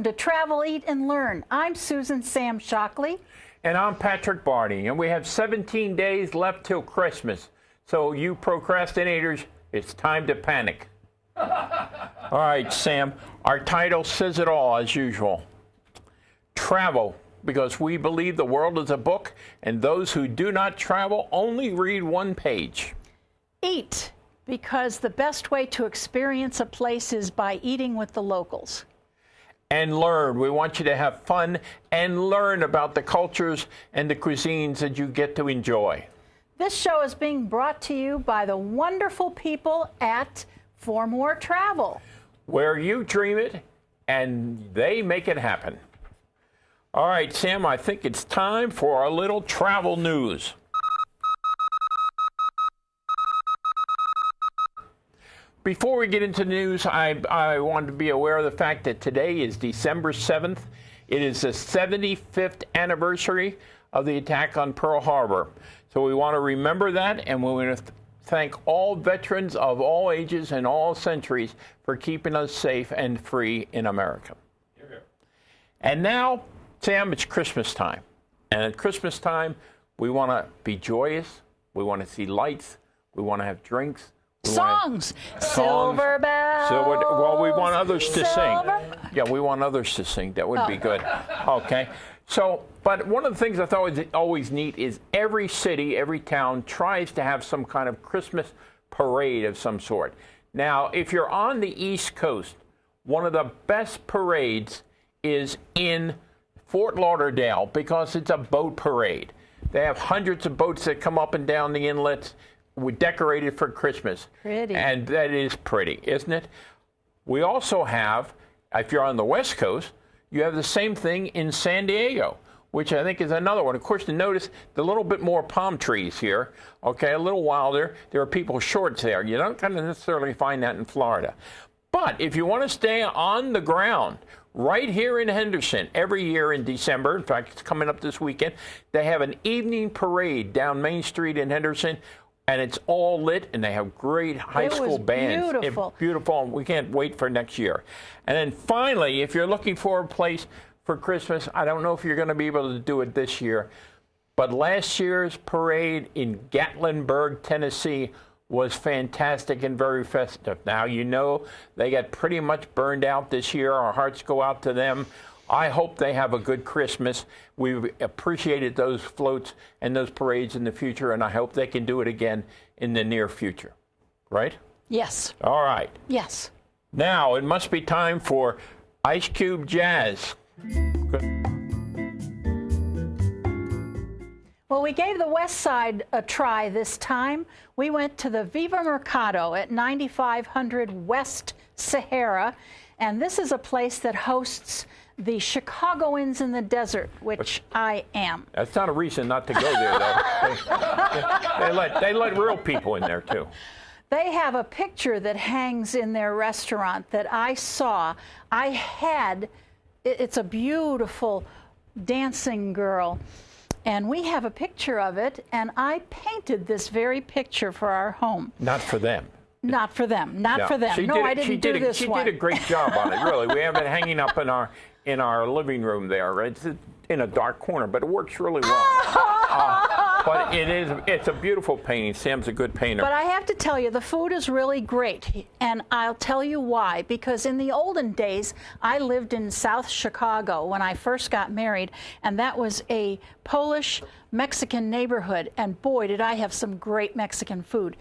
to Travel, Eat, and Learn. I'm Susan Sam Shockley. And I'm Patrick Barney, and we have 17 days left till Christmas. So you procrastinators, it's time to panic. All right, Sam, our title says it all as usual. Travel, because we believe the world is a book, and those who do not travel only read one page. Eat, because the best way to experience a place is by eating with the locals. And learn. We want you to have fun and learn about the cultures and the cuisines that you get to enjoy. This show is being brought to you by the wonderful people at For More Travel, where you dream it and they make it happen. All right, Sam, I think it's time for a little travel news. Before we get into the news, I want to be aware of the fact that today is December 7th. It is the 75th anniversary of the attack on Pearl Harbor. So we want to remember that, and we want to thank all veterans of all ages and all centuries for keeping us safe and free in America. And now, Sam, it's Christmas time. And at Christmas time, we want to be joyous. We want to see lights. We want to have drinks. Songs. Silver bells. Well, we want others to sing. Yeah, we want others to sing. That would be good. Okay. So, but one of the things I thought was always neat is every city, every town tries to have some kind of Christmas parade of some sort. Now, if you're on the East Coast, one of the best parades is in Fort Lauderdale because it's a boat parade. They have hundreds of boats that come up and down the inlets. We're decorated for Christmas. Pretty. And that is pretty, isn't it? We also have, if you're on the West Coast, you have the same thing in San Diego, which I think is another one. Of course, you notice the little bit more palm trees here, okay, a little wilder. There are people's shorts there. You don't kind of necessarily find that in Florida. But if you want to stay on the ground, right here in Henderson, every year in December, in fact, it's coming up this weekend, they have an evening parade down Main Street in Henderson. And it's all lit, and they have great high school bands. Beautiful. It's beautiful, and we can't wait for next year. And then finally, if you're looking for a place for Christmas, I don't know if you're going to be able to do it this year, but last year's parade in Gatlinburg, Tennessee, was fantastic and very festive. Now, you know they got pretty much burned out this year. Our hearts go out to them. I hope they have a good Christmas. We've appreciated those floats and those parades in the future, and I hope they can do it again in the near future. Right? Yes. All right. Yes. Now, it must be time for Ice Cube Jazz. Well, we gave the West Side a try this time. We went to the Viva Mercado at 9500 West Sahara, and this is a place that hosts the Chicagoans in the desert, which I am. That's not a reason not to go there, though. They let real people in there, too. They have a picture that hangs in their restaurant that I saw. It's a beautiful dancing girl, and we have a picture of it, and I painted this very picture for our home. Not for them. Not for them. Not for them. I didn't do this one. She did a great job on it, really. We have it hanging up in our living room there. Right? It's in a dark corner, but it works really well. But it's a beautiful painting. Sam's a good painter. But I have to tell you, the food is really great, and I'll tell you why. Because in the olden days, I lived in South Chicago when I first got married, and that was a Polish-Mexican neighborhood, and boy, did I have some great Mexican food.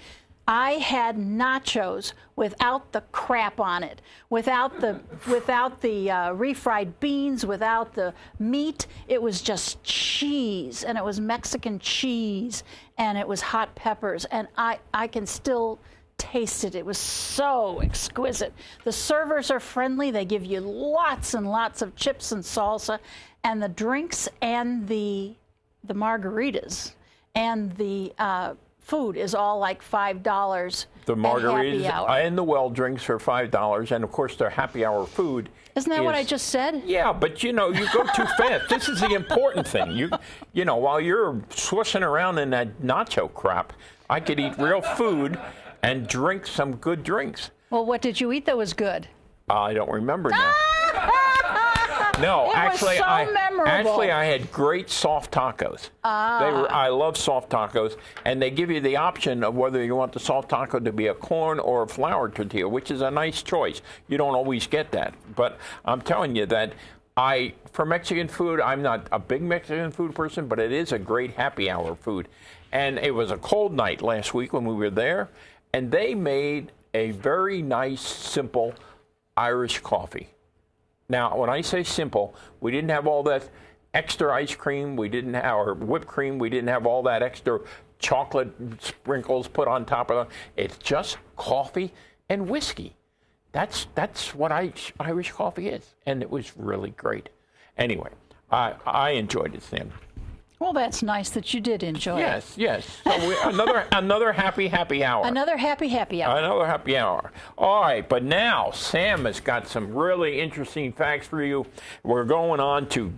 I had nachos without the crap on it, without the refried beans, without the meat. It was just cheese, and it was Mexican cheese, and it was hot peppers, and I can still taste it. It was so exquisite. The servers are friendly. They give you lots and lots of chips and salsa, and the drinks and the margaritas and the food is all like $5. The margaritas and the well drinks are $5, and of course their happy hour food. Isn't that what I just said? Yeah, but you know, you go too fast. This is the important thing. You know, while you're swishing around in that nacho crap, I could eat real food and drink some good drinks. Well, what did you eat that was good? I don't remember now. No, It was so memorable. Actually, I had great soft tacos. I love soft tacos, and they give you the option of whether you want the soft taco to be a corn or a flour tortilla, which is a nice choice. You don't always get that, but I'm telling you that for Mexican food, I'm not a big Mexican food person, but it is a great happy hour food. And it was a cold night last week when we were there, and they made a very nice, simple Irish coffee. Now, when I say simple, we didn't have all that extra ice cream, or whipped cream, we didn't have all that extra chocolate sprinkles put on top of it. It's just coffee and whiskey. That's what Irish coffee is, and it was really great. Anyway, I enjoyed it, Sam. Well, that's nice that you did enjoy it. Yes. So another happy hour. Another happy hour. Another happy hour. All right, but now Sam has got some really interesting facts for you. We're going on to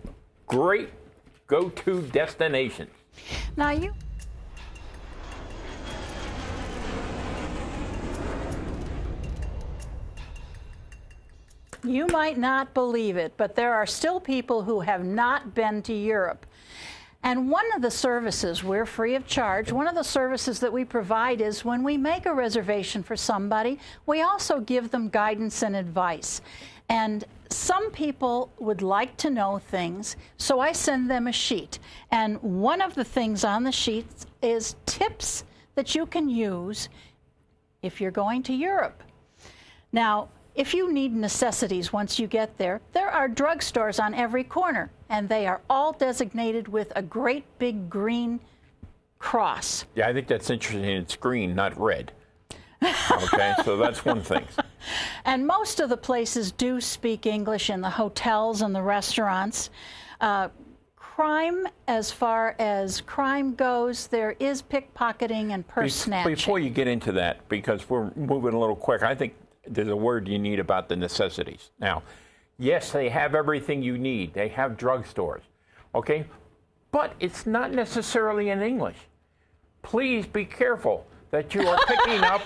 great go-to destinations. Now you might not believe it, but there are still people who have not been to Europe. And one of the services, we're free of charge, one of the services that we provide is when we make a reservation for somebody, we also give them guidance and advice. And some people would like to know things, so I send them a sheet. And one of the things on the sheet is tips that you can use if you're going to Europe. Now, if you need necessities once you get there, there are drugstores on every corner, and they are all designated with a great big green cross. Yeah, I think that's interesting. It's green, not red. Okay, so that's one thing. And most of the places do speak English in the hotels and the restaurants. Crime, as far as crime goes, there is pickpocketing and purse snatching. Before you get into that, because we're moving a little quick, I think there's a word you need about the necessities. Now, yes, they have everything you need. They have drugstores, okay? But it's not necessarily in English. Please be careful that you are picking up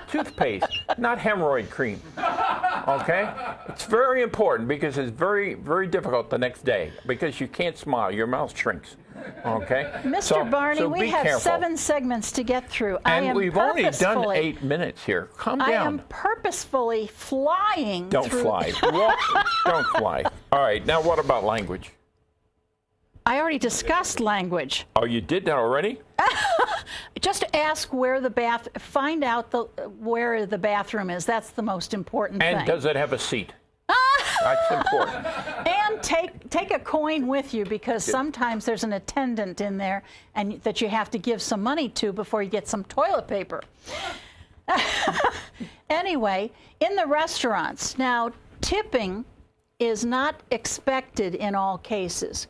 toothpaste, not hemorrhoid cream, okay? It's very important because it's very, very difficult the next day because you can't smile. Your mouth shrinks. Okay, Mr. Barney, we have careful. 7 segments to get through. And we've only done 8 minutes here. Calm down. I am purposefully flying. Don't fly. Don't fly. All right. Now, what about language? I already discussed language. Oh, you did that already? Just ask where find out where the bathroom is. That's the most important thing. And does it have a seat? That's important. And take a coin with you because sometimes there's an attendant in there and that you have to give some money to before you get some toilet paper. Anyway, in the restaurants, now tipping is not expected in all cases.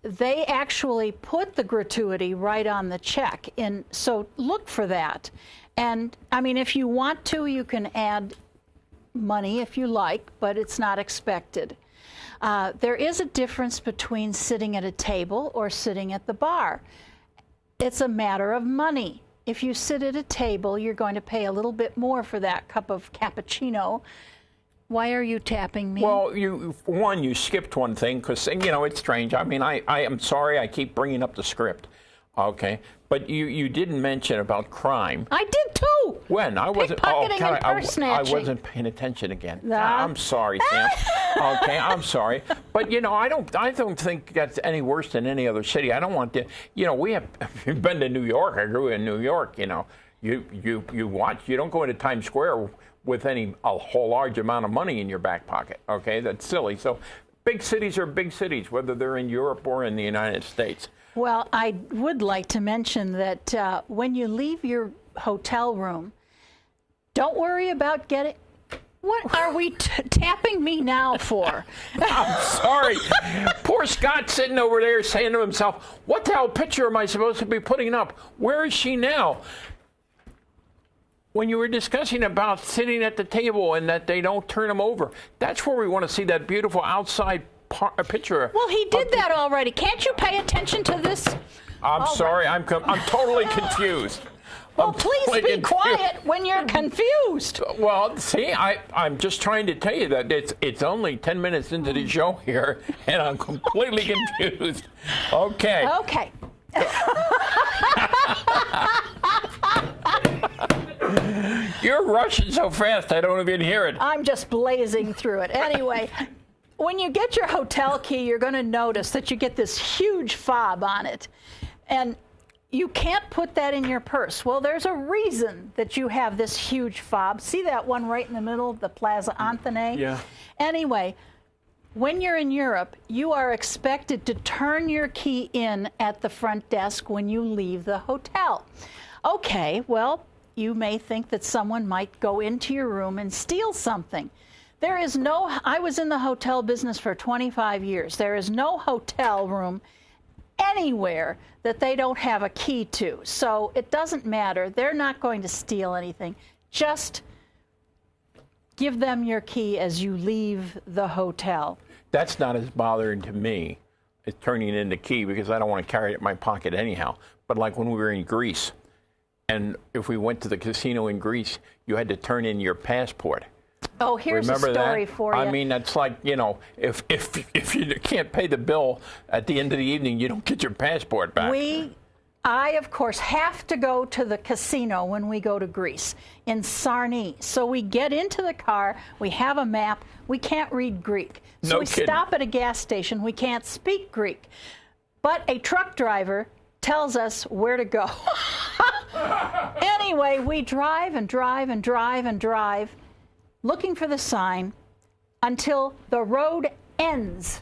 They actually put the gratuity right on the check, so look for that. And I mean, if you want to, you can add money if you like, but it's not expected. There is a difference between sitting at a table or sitting at the bar. It's a matter of money. If you sit at a table, you're going to pay a little bit more for that cup of cappuccino. Why are you tapping me? Well, you skipped one thing because, it's strange. I mean, I am sorry I keep bringing up the script. Okay, but you didn't mention about crime. I did too. When? I wasn't. Pickpocketing and purse snatching. I wasn't paying attention again. I'm sorry, Sam. Okay, I'm sorry. But I don't think that's any worse than any other city. I don't want to. We have been to New York. I grew in New York. You watch. You don't go into Times Square with a whole large amount of money in your back pocket. Okay, that's silly. So, big cities are big cities, whether they're in Europe or in the United States. Well, I would like to mention that when you leave your hotel room, don't worry about getting... What are we tapping me now for? I'm sorry. Poor Scott's sitting over there saying to himself, what the hell picture am I supposed to be putting up? Where is she now? When you were discussing about sitting at the table and that they don't turn them over, that's where we want to see that beautiful outside picture. Well, he did that already. Can't you pay attention to this? I'm sorry. I'm totally confused. Well, please be quiet when you're confused. Well, see, I'm just trying to tell you that it's only 10 minutes into the show here, and I'm completely confused. Okay. Okay. You're rushing so fast, I don't even hear it. I'm just blazing through it. Anyway, when you get your hotel key, you're going to notice that you get this huge fob on it. And you can't put that in your purse. Well, there's a reason that you have this huge fob. See that one right in the middle, the Plaza Anthony? Yeah. Anyway, when you're in Europe, you are expected to turn your key in at the front desk when you leave the hotel. Okay, well, you may think that someone might go into your room and steal something. There is no, I was in the hotel business for 25 years. There is no hotel room anywhere that they don't have a key to. So it doesn't matter. They're not going to steal anything. Just give them your key as you leave the hotel. That's not as bothering to me as turning in the key, because I don't want to carry it in my pocket anyhow. But like when we were in Greece, and if we went to the casino in Greece, you had to turn in your passport. Oh, here's Remember a story that? for you. I mean, that's like, you know, if you can't pay the bill at the end of the evening, you don't get your passport back. I, of course, have to go to the casino when we go to Greece in Sarni. So we get into the car, we have a map, we can't read Greek. So No we kidding. stop at a gas station, we can't speak Greek. But a truck driver tells us where to go. Anyway, we drive and drive and drive and drive, looking for the sign until the road ends.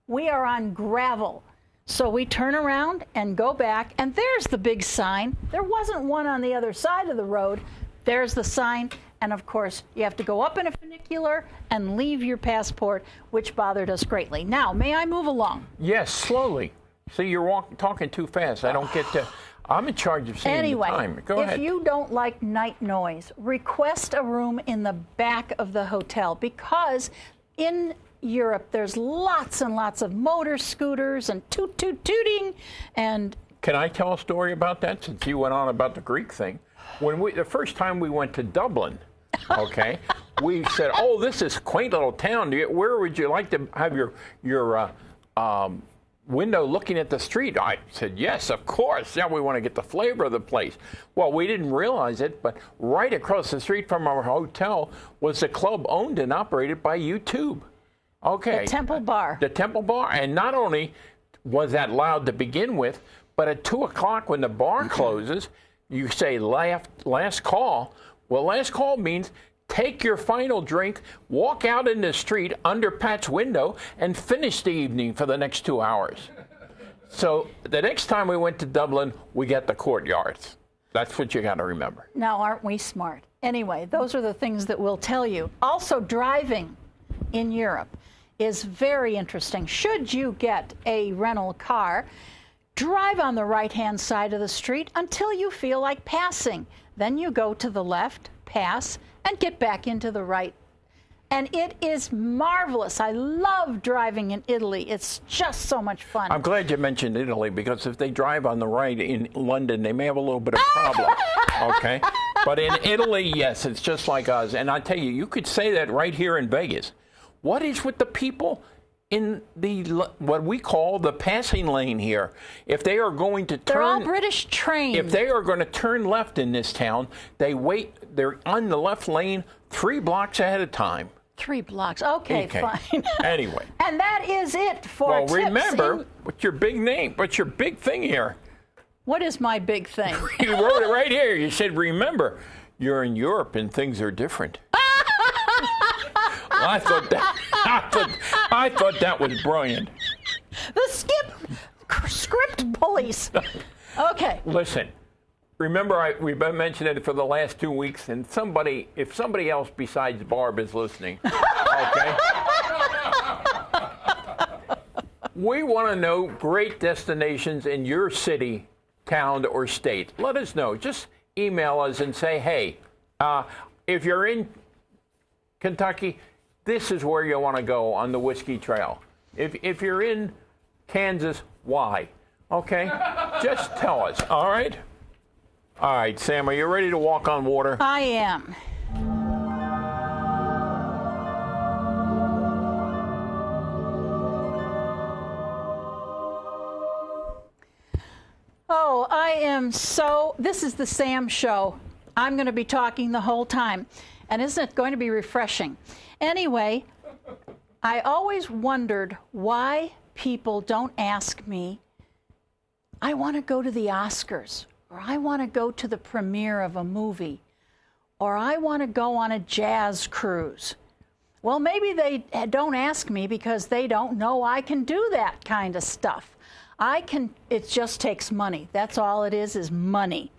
We are on gravel. So we turn around and go back, and there's the big sign. There wasn't one on the other side of the road. There's the sign, and of course, you have to go up in a funicular and leave your passport, which bothered us greatly. Now, may I move along? Yes, slowly. See, you're talking too fast. I don't get to. I'm in charge of seeing the time. Go ahead. If you don't like night noise, request a room in the back of the hotel, because in Europe there's lots and lots of motor scooters and tooting and. Can I tell a story about that, since you went on about the Greek thing? When the first time we went to Dublin, okay, we said, "Oh, this is a quaint little town. Where would you like to have your window looking at the street?" I said, "Yes, of course. Yeah, we want to get the flavor of the place." Well, we didn't realize it, but right across the street from our hotel was a club owned and operated by YouTube. Okay. The Temple Bar. The Temple Bar. And not only was that loud to begin with, but at 2 o'clock when the bar closes, you say last call. Well, last call means take your final drink, walk out in the street under Pat's window, and finish the evening for the next 2 hours. So the next time we went to Dublin, we got the courtyards. That's what you got to remember. Now, aren't we smart? Anyway, those are the things that we'll tell you. Also, driving in Europe is very interesting. Should you get a rental car, drive on the right-hand side of the street until you feel like passing. Then you go to the left, pass, and get back into the right. And it is marvelous. I love driving in Italy. It's just so much fun. I'm glad you mentioned Italy, because if they drive on the right in London, they may have a little bit of problem. Okay? But in Italy, yes, it's just like us. And I tell you, you could say that right here in Vegas. What is with the people in what we call the passing lane here? If they are going to turn, they're all British trained. If they are going to turn left in this town, they wait. They're on the left lane 3 blocks ahead of time. 3 blocks. Okay, fine. Anyway. And that is it for tips. Well, remember, what's your big name? What's your big thing here? What is my big thing? You wrote it right here. You said, remember, you're in Europe and things are different. I thought that was brilliant. The script police. Okay. Listen, remember we've been mentioning it for the last 2 weeks, and if somebody else besides Barb is listening, okay? We want to know great destinations in your city, town, or state. Let us know. Just email us and say, hey, if you're in Kentucky, this is where you want to go on the Whiskey Trail. If you're in Kansas, why? Okay? Just tell us, all right? All right, Sam, are you ready to walk on water? I am. Oh, I am so, this is the Sam Show. I'm going to be talking the whole time. And isn't it going to be refreshing? Anyway, I always wondered why people don't ask me, I want to go to the Oscars, or I want to go to the premiere of a movie, or I want to go on a jazz cruise. Well, maybe they don't ask me because they don't know I can do that kind of stuff. It just takes money. That's all it is money.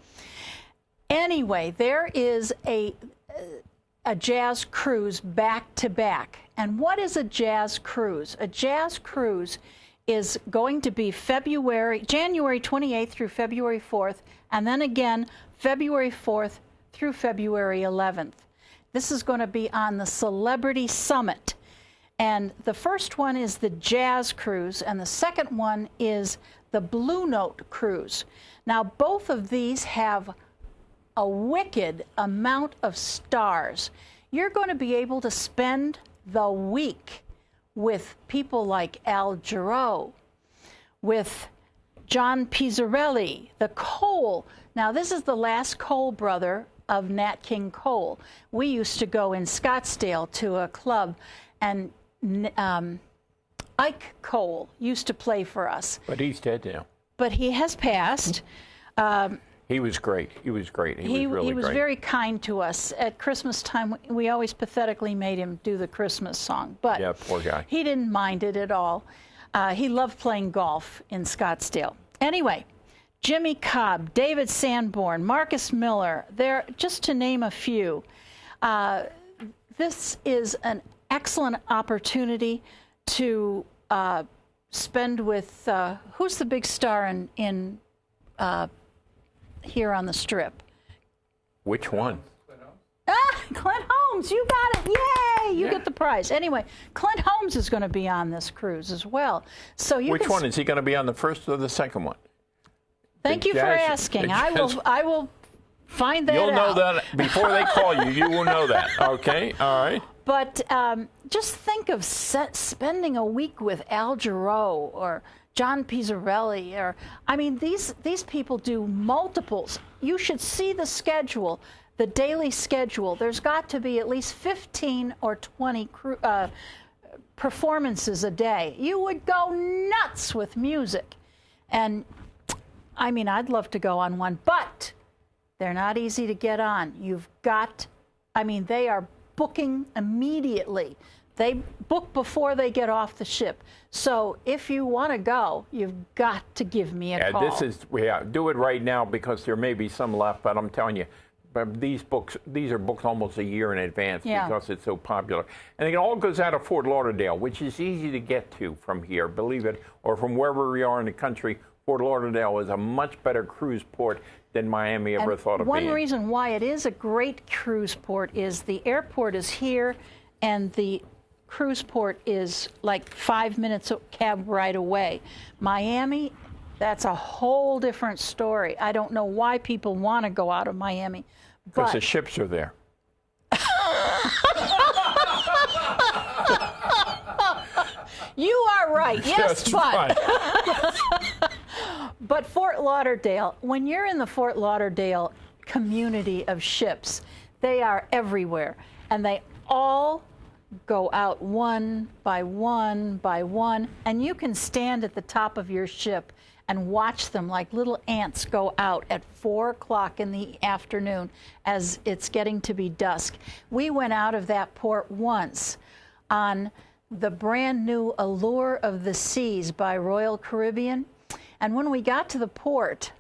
Anyway, there is a jazz cruise back to back. And what is a jazz cruise? A jazz cruise is going to be January 28th through February 4th, and then again February 4th through February 11th. This is going to be on the Celebrity Summit. And the first one is the Jazz Cruise, and the second one is the Blue Note Cruise. Now, both of these have a wicked amount of stars. You're going to be able to spend the week with people like Al Jarreau, with John Pizzarelli, the Cole. Now, this is the last Cole brother of Nat King Cole. We used to go in Scottsdale to a club, and Ike Cole used to play for us. But he's dead now. But he has passed. He was great. He was great. He was really He was great. very kind to us. At Christmas time, we always pathetically made him do the Christmas song. But yeah, poor guy. He didn't mind it at all. He loved playing golf in Scottsdale. Anyway, Jimmy Cobb, David Sanborn, Marcus Miller, just to name a few. This is an excellent opportunity to spend with, who's the big star in here on the Strip? Which one? Clint Holmes, you got it. Yay, you get the prize. Anyway, Clint Holmes is going to be on this cruise as well. So Which one? Is he going to be on the first or the second one? Thank you for asking. I will find that out. You'll know that before they call you. You will know that. Okay, all right. But just think of spending a week with Al Jarreau or John Pizzarelli, or I mean, these people do multiples. You should see the schedule, the daily schedule. There's got to be at least 15 or 20 performances a day. You would go nuts with music. And I mean, I'd love to go on one, but they're not easy to get on. They are booking immediately. They book before they get off the ship. So if you want to go, you've got to give me a call. Do it right now because there may be some left, but I'm telling you, these are booked almost a year in advance because it's so popular. And it all goes out of Fort Lauderdale, which is easy to get to from here, believe it, or from wherever we are in the country. Fort Lauderdale is a much better cruise port than Miami ever thought of being. One reason why it is a great cruise port is the airport is here, and the cruise port is like 5 minutes cab ride away. Miami, that's a whole different story. I don't know why people want to go out of Miami. Because the ships are there. You are right. Yes, but Fort Lauderdale, when you're in the Fort Lauderdale community of ships, they are everywhere, and they all go out one by one by one, and you can stand at the top of your ship and watch them like little ants go out at 4 o'clock in the afternoon as it's getting to be dusk. We went out of that port once on the brand new Allure of the Seas by Royal Caribbean. And when we got to the port,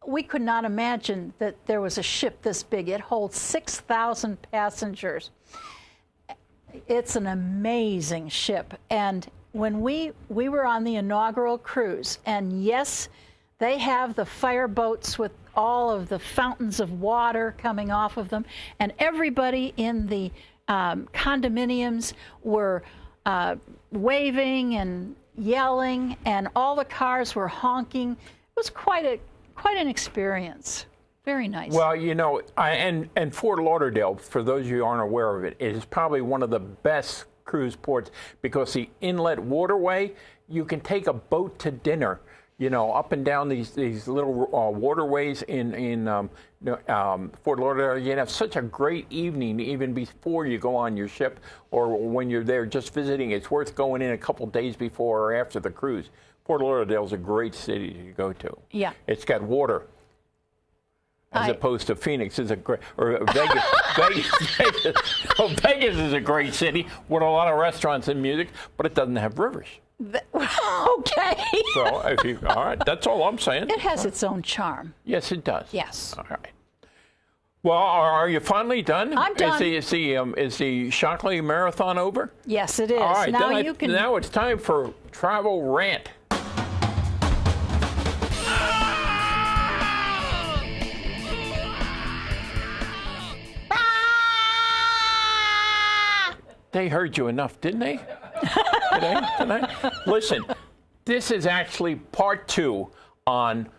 we could not imagine that there was a ship this big. It holds 6,000 passengers. It's an amazing ship. And when we were on the inaugural cruise, and yes, they have the fireboats with all of the fountains of water coming off of them, and everybody in the condominiums were waving and yelling, and all the cars were honking. It was quite an experience. Very nice. Well, you know, and Fort Lauderdale, for those of you who aren't aware of it, is probably one of the best cruise ports because the inlet waterway, you can take a boat to dinner, you know, up and down these little waterways in Fort Lauderdale. You have such a great evening even before you go on your ship or when you're there just visiting. It's worth going in a couple days before or after the cruise. Fort Lauderdale is a great city to go to. Yeah. It's got water. As opposed to Phoenix is a great, or Vegas. Vegas is a great city with a lot of restaurants and music, but it doesn't have rivers. Okay. So, all right, that's all I'm saying. It has its own charm. Yes, it does. Yes. All right. Well, are you finally done? I'm done. Is the Shockley Marathon over? Yes, it is. All right, now now it's time for Travel Rant. They heard you enough, didn't they? Tonight? Listen, this is actually part 2 on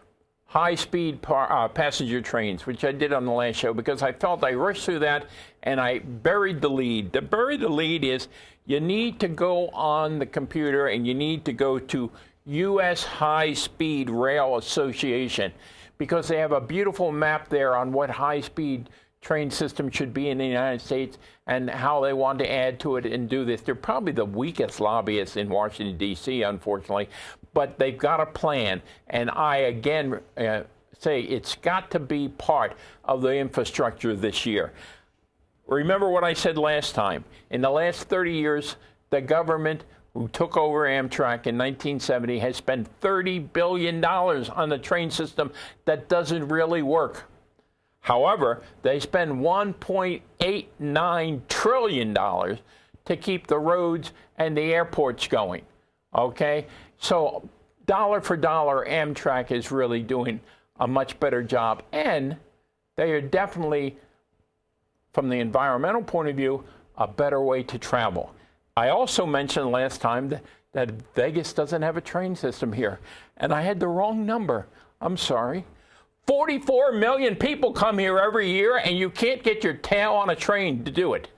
high-speed passenger trains, which I did on the last show because I felt I rushed through that and I buried the lead. The lead is you need to go on the computer and you need to go to U.S. High-Speed Rail Association because they have a beautiful map there on what high-speed train system should be in the United States and how they want to add to it and do this. They're probably the weakest lobbyists in Washington, D.C., unfortunately, but they've got a plan. And I, again, say it's got to be part of the infrastructure this year. Remember what I said last time. In the last 30 years, the government who took over Amtrak in 1970 has spent $30 billion on the train system that doesn't really work. However, they spend $1.89 trillion to keep the roads and the airports going, okay? So dollar for dollar, Amtrak is really doing a much better job, and they are definitely, from the environmental point of view, a better way to travel. I also mentioned last time that Vegas doesn't have a train system here, and I had the wrong number. I'm sorry. 44 million people come here every year, and you can't get your tail on a train to do it.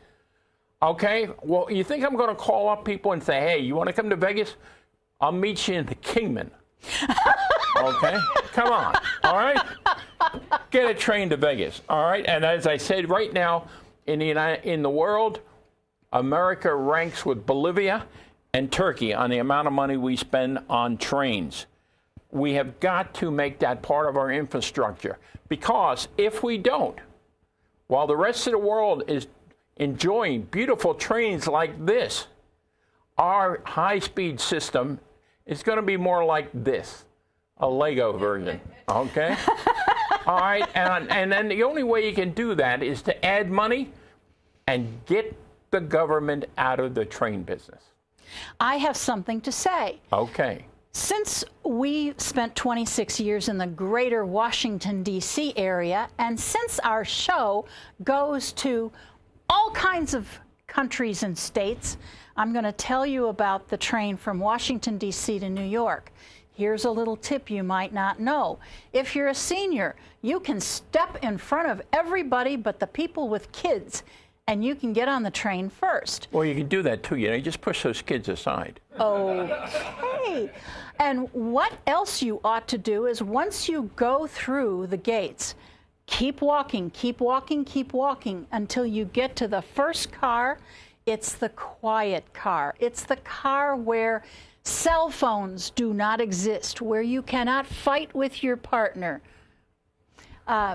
Okay? Well, you think I'm going to call up people and say, hey, you want to come to Vegas? I'll meet you in the Kingman. Okay? Come on. All right? Get a train to Vegas. All right? And as I said, right now, in the world, America ranks with Bolivia and Turkey on the amount of money we spend on trains. We have got to make that part of our infrastructure because if we don't, while the rest of the world is enjoying beautiful trains like this, our high-speed system is going to be more like this, a Lego version, okay? All right, and then the only way you can do that is to add money and get the government out of the train business. I have something to say. Okay. Since we spent 26 years in the greater Washington, D.C. area, and since our show goes to all kinds of countries and states, I'm going to tell you about the train from Washington, D.C. to New York. Here's a little tip you might not know. If you're a senior, you can step in front of everybody but the people with kids, and you can get on the train first. Well, you can do that too. You know, you just push those kids aside. Okay. And what else you ought to do is once you go through the gates, keep walking, keep walking, keep walking until you get to the first car. It's the quiet car. It's the car where cell phones do not exist, where you cannot fight with your partner.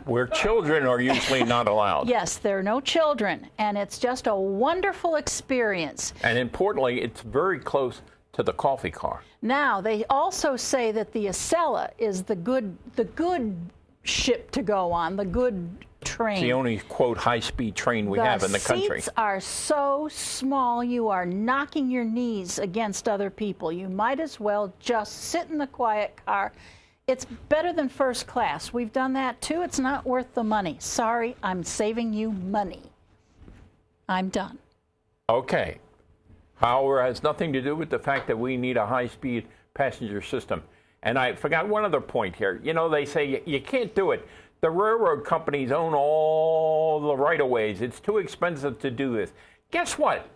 Where children are usually not allowed. Yes, there are no children, and it's just a wonderful experience. And importantly, it's very close to the coffee car. Now, they also say that the Acela is the good ship to go on, the good train. It's the only, quote, high-speed train we have in the country. The seats are so small, you are knocking your knees against other people. You might as well just sit in the quiet car. It's better than first class. We've done that, too. It's not worth the money. Sorry, I'm saving you money. I'm done. Okay. However, it has nothing to do with the fact that we need a high-speed passenger system. And I forgot one other point here. You know, they say you can't do it The railroad companies own all the right-of-ways. It's too expensive to do this. Guess what?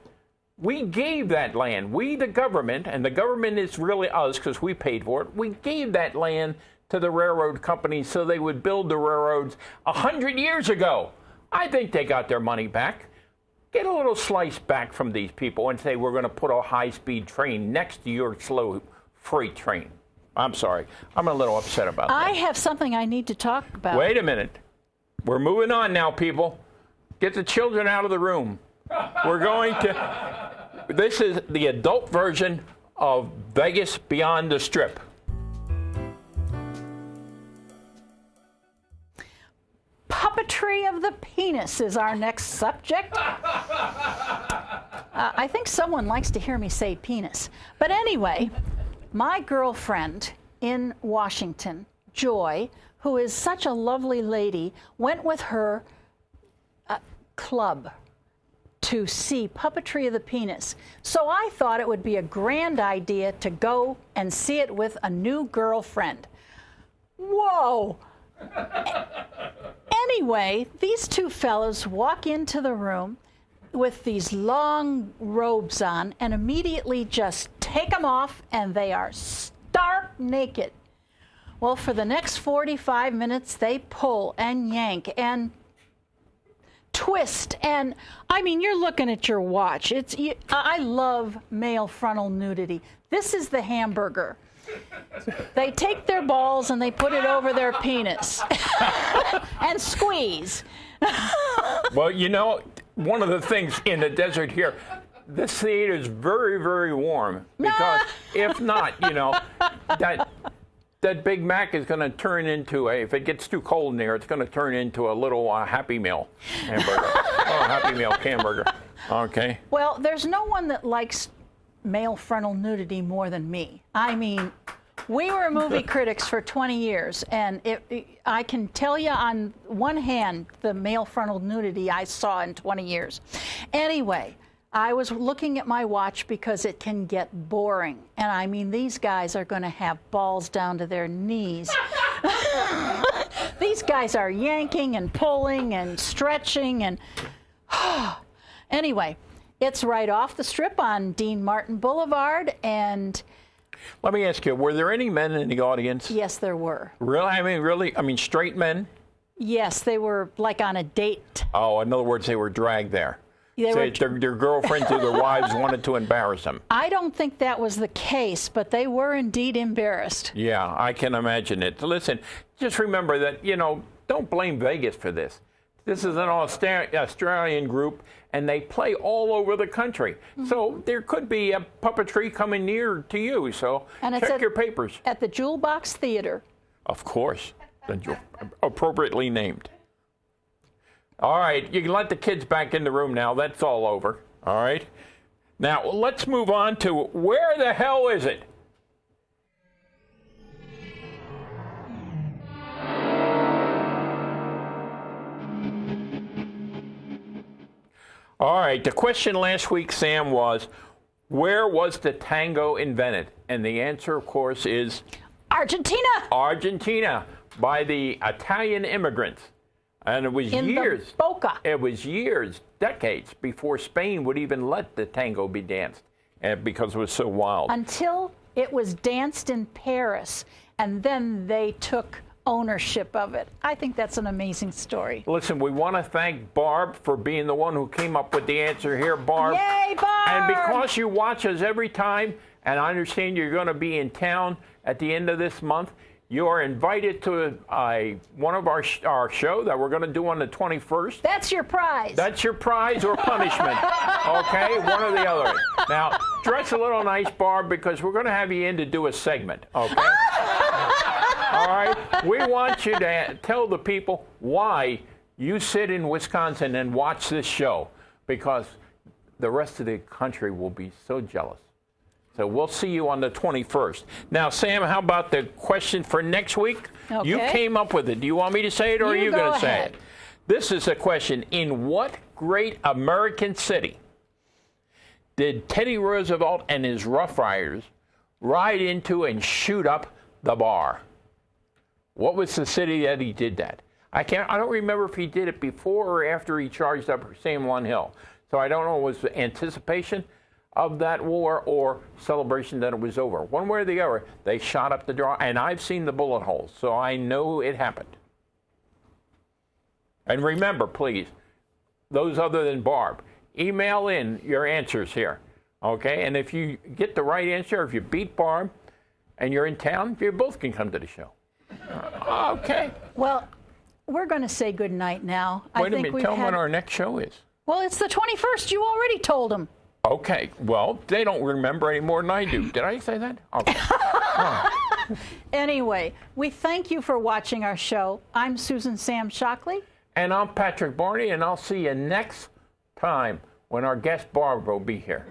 We gave that land. We, the government, and the government is really us because we paid for it, we gave that land to the railroad companies so they would build the railroads 100 years ago. I think they got their money back. Get a little slice back from these people and say we're going to put a high-speed train next to your slow freight train. I'm sorry. I'm a little upset about that. I have something I need to talk about. Wait a minute. We're moving on now, people. Get the children out of the room. We're going to... This is the adult version of Vegas Beyond the Strip. Puppetry of the penis is our next subject. I think someone likes to hear me say penis. But anyway, my girlfriend in Washington, Joy, who is such a lovely lady, went with her club to see Puppetry of the Penis. So I thought it would be a grand idea to go and see it with a new girlfriend. Whoa! Anyway, these two fellows walk into the room with these long robes on and immediately just take them off, and they are stark naked. Well, for the next 45 minutes, they pull and yank and twist, and I mean, you're looking at your watch. I love male frontal nudity. This is the hamburger. They take their balls and they put it over their penis and squeeze. Well, you know, one of the things in the desert here, this theater is very, very warm, because if not, you know, that Big Mac is going to turn into if it gets too cold in there, it's going to turn into a little Happy Meal hamburger. Happy Meal hamburger. Okay. Well, there's no one that likes male frontal nudity more than me. I mean, we were movie critics for 20 years, and I can tell you on one hand the male frontal nudity I saw in 20 years. Anyway, I was looking at my watch because it can get boring. And I mean, these guys are going to have balls down to their knees. These guys are yanking and pulling and stretching and... Anyway, it's right off the strip on Dean Martin Boulevard, and... Let me ask you, were there any men in the audience? Yes, there were. Really? I mean, straight men? Yes, they were like on a date. Oh, in other words, they were dragged there. Their girlfriends or their wives wanted to embarrass them. I don't think that was the case, but they were indeed embarrassed. Yeah, I can imagine it. Listen, just remember that, you know, don't blame Vegas for this. This is an Australian group, and they play all over the country. Mm-hmm. So there could be a puppetry coming near to you. So check your papers. At the Jewel Box Theater. Of course. Appropriately named. All right, you can let the kids back in the room now. That's all over. All right. Now, let's move on to where the hell is it? All right, the question last week, Sam, was, where was the tango invented? And the answer, of course, is... Argentina! Argentina, by the Italian immigrants. And it was years. The Boca. It was years, decades, before Spain would even let the tango be danced, because it was so wild. Until it was danced in Paris, and then they took ownership of it. I think that's an amazing story. Listen, we want to thank Barb for being the one who came up with the answer here, Barb. Yay, Barb! And because you watch us every time, and I understand you're going to be in town at the end of this month, you are invited to one of our show that we're going to do on the 21st. That's your prize. That's your prize or punishment. Okay, one or the other. Now, dress a little nice, Barb, because we're going to have you in to do a segment. Okay. All right. We want you to tell the people why you sit in Wisconsin and watch this show, because the rest of the country will be so jealous. So we'll see you on the 21st. Now, Sam, how about the question for next week? Okay. You came up with it. Do you want me to say it, or are you going to say it? This is a question. In what great American city did Teddy Roosevelt and his Rough Riders ride into and shoot up the bar? What was the city that he did that? I don't remember if he did it before or after he charged up San Juan Hill. So I don't know if it was anticipation of that war or celebration that it was over. One way or the other, they shot up the draw, and I've seen the bullet holes, so I know it happened. And remember, please, those other than Barb, email in your answers here, okay? And if you get the right answer, if you beat Barb and you're in town, you both can come to the show. Okay. Well, we're going to say good night now. Wait a minute, tell them what our next show is. Well, it's the 21st. You already told them. Okay. Well, they don't remember any more than I do. Did I say that? Okay. Anyway, we thank you for watching our show. I'm Susan Sam Shockley. And I'm Patrick Barney, and I'll see you next time when our guest Barb will be here.